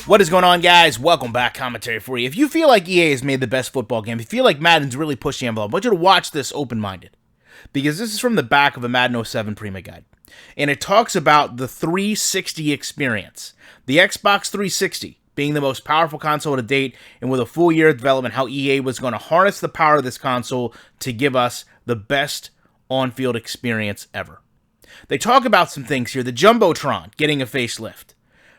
What is going on, guys? Welcome back. Commentary for you. If you feel like EA has made the best football game, if you feel like Madden's really pushed the envelope, I want you to watch this open-minded, because this is from the back of a Madden 07 Prima Guide, and it talks about the 360 experience. The Xbox 360 being the most powerful console to date, and with a full year of development, how EA was going to harness the power of this console to give us the best on-field experience ever. They talk about some things here. The Jumbotron getting a facelift,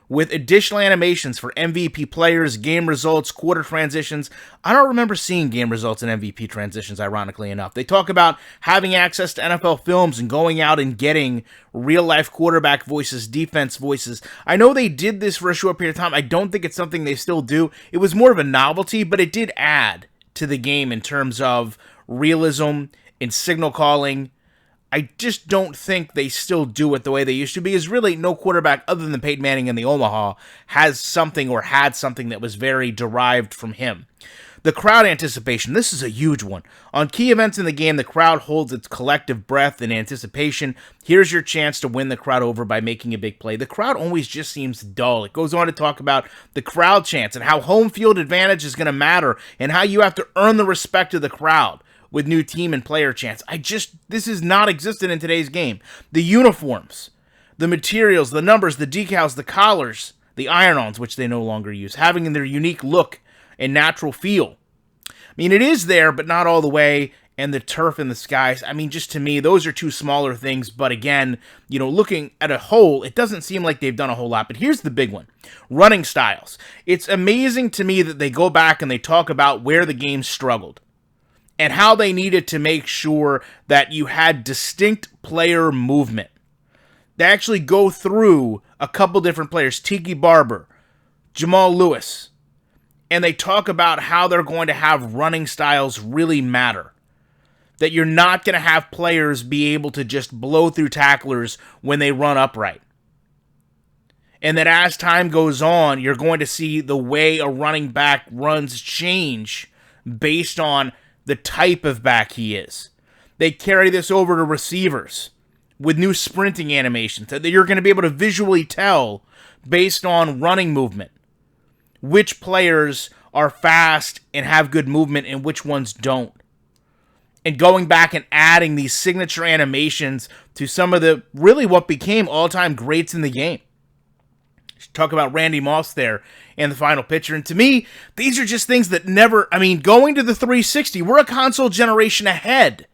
with additional animations for MVP players, game results, quarter transitions. I don't remember seeing game results and MVP transitions, ironically enough. They talk about having access to NFL films and going out and getting real-life quarterback voices, defense voices. I know they did this for a short period of time. I don't think it's something they still do. It was more of a novelty, but it did add to the game in terms of realism and signal calling. I just don't think they still do it the way they used to, because really no quarterback other than Peyton Manning in the Omaha has something or had something that was very derived from him. The crowd anticipation, this is a huge one. On key events in the game, the crowd holds its collective breath in anticipation. Here's your chance to win the crowd over by making a big play. The crowd always just seems dull. It goes on to talk about the crowd chants and how home field advantage is going to matter and how you have to earn the respect of the crowd with new team and player chants. This is not existent in today's game. The uniforms, the materials, the numbers, the decals, the collars, the iron-ons, which they no longer use, having their unique look and natural feel. I mean, it is there, but not all the way, and the turf and the skies. I mean, just to me, those are two smaller things, but again, looking at a whole, it doesn't seem like they've done a whole lot. But here's the big one. Running styles. It's amazing to me that they go back and they talk about where the game struggled and how they needed to make sure that you had distinct player movement. They actually go through a couple different players, Tiki Barber, Jamal Lewis, and they talk about how they're going to have running styles really matter. That you're not going to have players be able to just blow through tacklers when they run upright. And that as time goes on, you're going to see the way a running back runs change based on the type of back he is. They carry this over to receivers with new sprinting animations that you're going to be able to visually tell based on running movement which players are fast and have good movement and which ones don't. And going back and adding these signature animations to some of the really what became all-time greats in the game. Talk about Randy Moss there in the final picture. And to me, these are just things that going to the 360, we're a console generation ahead.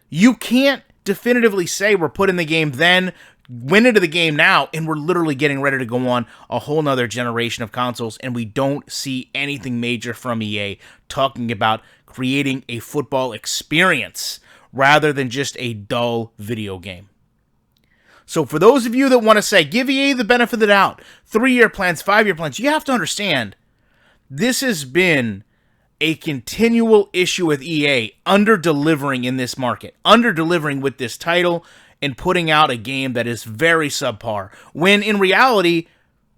You can't definitively say we're putting the game then, went into the game now, and we're literally getting ready to go on a whole nother generation of consoles, and we don't see anything major from EA talking about creating a football experience rather than just a dull video game. So for those of you that want to say, give EA the benefit of the doubt, 3-year plans, 5-year plans, you have to understand, this has been a continual issue with EA under-delivering in this market, under-delivering with this title and putting out a game that is very subpar, when in reality,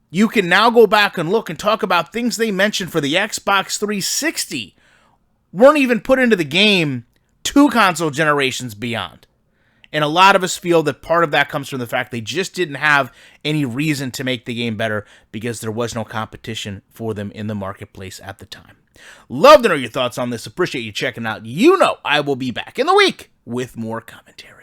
you can now go back and look and talk about things they mentioned for the Xbox 360 weren't even put into the game 2 console generations beyond. And a lot of us feel that part of that comes from the fact they just didn't have any reason to make the game better because there was no competition for them in the marketplace at the time. Love to know your thoughts on this. Appreciate you checking out. I will be back in the week with more commentary.